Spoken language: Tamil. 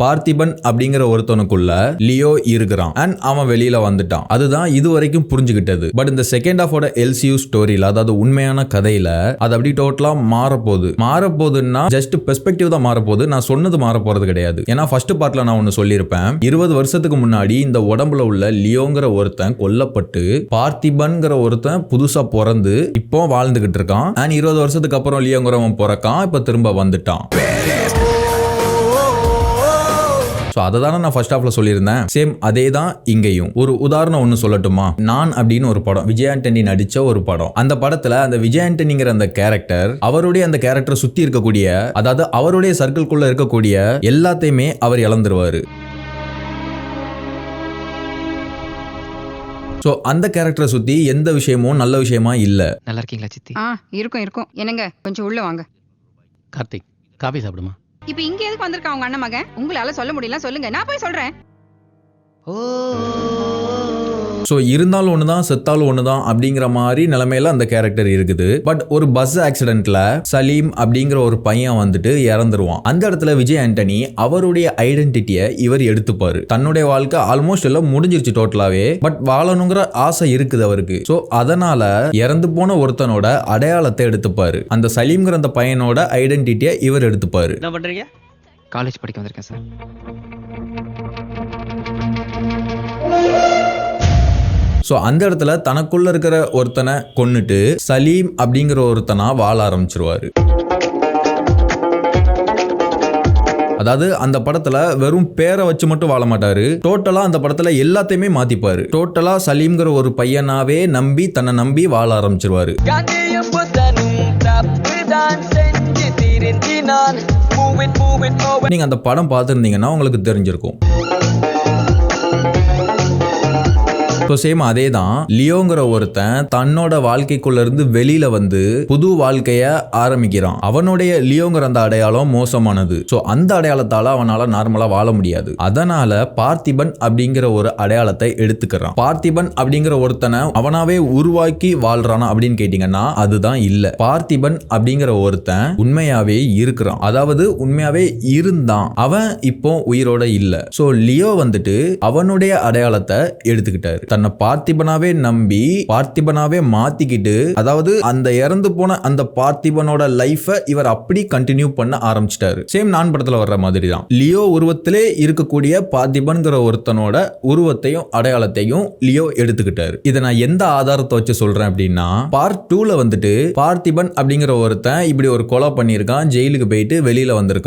பார்த்திபன் அப்படிங்கிற ஒருத்தனுக்குள்ள லியோ இருக்கிறான் அண்ட் அவன் வெளியில வந்துட்டான். அதுதான் இது வரைக்கும் புரிஞ்சுக்கிட்டது. பட் இந்த செகண்ட் ஆஃபோட எல்சியூ ஸ்டோரியில, அதாவது உண்மையான கதையில அது அப்படி டோட்டலா மாறப்போகுதுன்னா ஜஸ்ட் பெர்ஸ்பெக்டிவ் தான் மாறப்போகுது. நான் சொன்னது மாற போறது கிடையாது. ஏன்னா ஃபர்ஸ்ட் பார்ட்ல நான் ஒன்னு சொல்லியிருப்பேன், 20 வருஷத்துக்கு முன்னாடி இந்த உடம்புல உள்ள லியோங்கிற ஒருத்தன் கொல்லப்பட்டு பார்த்திபன்கிற ஒருத்தன் புதுசா பிறந்து இப்போ வாழ்ந்துகிட்டு இருக்கான். அண்ட் 20 வருஷத்துக்கு அப்புறம் லியோங்கிறவன் பிறக்கான், இப்ப திரும்ப வந்துட்டான். அதை தானே நான் ஃபர்ஸ்ட் ஹாஃப்ல சொல்லியிருந்தேன். சேம் அதே தான் இங்கேயும். ஒரு உதாரணம் ஒன்று சொல்லட்டுமா? நான் அப்படின்னு ஒரு படம், விஜய் ஆண்டனி நடிச்ச ஒரு படம். அந்த படத்துல அந்த விஜய் ஆண்டனிங்கிற அந்த கேரக்டர், அவருடைய அந்த கேரக்டர் சுத்தி இருக்கக்கூடிய, அதாவது அவருடைய சர்க்கிள்குள்ள இருக்கக்கூடிய எல்லாத்தையுமே அவர் இழந்துருவாரு. சோ அந்த கேரக்டரை சுத்தி எந்த விஷயமும் நல்ல விஷயமா இல்ல. நல்லா இருக்கீங்களா சித்தி? இருக்கும். என்னங்க கொஞ்சம் உள்ள வாங்க. கார்த்திக், காபி சாப்பிடுமா? இப்ப இங்க எதுக்கு வந்திருக்கா உங்க அண்ணன் மகன்? உங்களால சொல்ல முடியல, சொல்லுங்க, நான் போய் சொல்றேன். ஸோ இருந்தாலும் ஒண்ணுதான், செத்தாலும் ஒண்ணுதான் அப்படிங்கிற மாதிரி நிலைமையில அந்த கேரக்டர் இருக்குது. பட் ஒரு பஸ் ஆக்சிடென்ட்ல சலீம் அப்படிங்கிற ஒரு பையன் வந்துட்டு இறந்துருவான். அந்த இடத்துல விஜய் ஆண்டனி அவருடைய ஐடென்டிட்டியை இவர் எடுத்துப்பாரு. தன்னுடைய வாழ்க்கை ஆல்மோஸ்ட் எல்லாம் முடிஞ்சிருச்சு டோட்டலாவே. பட் வாழணுங்கிற ஆசை இருக்குது அவருக்கு. ஸோ அதனால இறந்து போன ஒருத்தனோட அடையாளத்தை எடுத்துப்பாரு. அந்த சலீம்ங்கிற அந்த பையனோட ஐடென்டிட்டியை இவர் எடுத்துப்பாரு. என்ன பண்றீங்க? காலேஜ் படிக்க வந்திருக்கேன் சார். ஸோ அந்த இடத்துல தனக்குள்ள இருக்கிற ஒருத்தனை கொன்னுட்டு சலீம் அப்படிங்கிற ஒருத்தனா வாழ ஆரம்பிச்சிருவாரு. அதாவது அந்த படத்துல வெறும் பேரை வச்சு மட்டும் வாழ மாட்டாரு. டோட்டலா அந்த படத்துல எல்லாத்தையுமே மாத்திப்பாரு. டோட்டலா சலீம்ங்கிற ஒரு பையனாவே நம்பி தன்னை நம்பி வாழ ஆரம்பிச்சிருவாரு. நீங்க அந்த படம் பார்த்திருந்தீங்கன்னா உங்களுக்கு தெரிஞ்சிருக்கும். சேம் அதே தான். லியோங்கிற ஒருத்தன் தன்னோட வாழ்க்கைக்குள்ள இருந்து வெளியில வந்து புது வாழ்க்கைய ஆரம்பிக்கிறான். அவனுடைய லியோங்கிற அந்த அடையாளம் மோசமானது. சோ அந்த அடையாளத்தால அவனால நார்மலா வாழ முடியாது. அதனால பார்த்திபன் அப்படிங்கிற ஒரு அடையாளத்தை எடுத்துக்கிறான். பார்த்திபன் அப்படிங்கிற ஒருத்தனை அவனாவே உருவாக்கி வாழ்றானா அப்படின்னு கேட்டீங்கன்னா அதுதான் இல்ல. பார்த்திபன் அப்படிங்கிற ஒருத்தன் உண்மையாவே இருக்கிறான். அதாவது உண்மையாவே இருந்தான். அவன் இப்போ உயிரோட இல்ல. சோ லியோ வந்துட்டு அவனுடைய அடையாளத்தை எடுத்துக்கிட்டாரு. தன்னை பார்த்திபனாவே நம்பி பார்த்திபனாவே மாத்திக்கிட்டு, அதாவது அந்த இறந்து போன அந்த பார்த்திபனோட லைஃப இவர் அப்படி கண்டினியூ பண்ண ஆரம்பிச்சிட்டாரு. சேம் நான் படத்துல வர்ற மாதிரி தான். லியோ உருவத்திலே இருக்கக்கூடிய பார்த்திபன்கிற ஒருத்தனோட உருவத்தையும் அடையாளத்தையும் லியோ எடுத்துக்கிட்டாரு. இதை நான் எந்த ஆதாரத்தை வச்சு சொல்றேன் அப்படின்னா, பார்ட் 2ல வந்துட்டு பார்த்திபன் அப்படிங்கிற ஒருத்தன் இப்படி ஒரு கொலை பண்ணியிருக்கான், ஜெயிலுக்கு போயிட்டு வெளியில வந்திருக்கான்.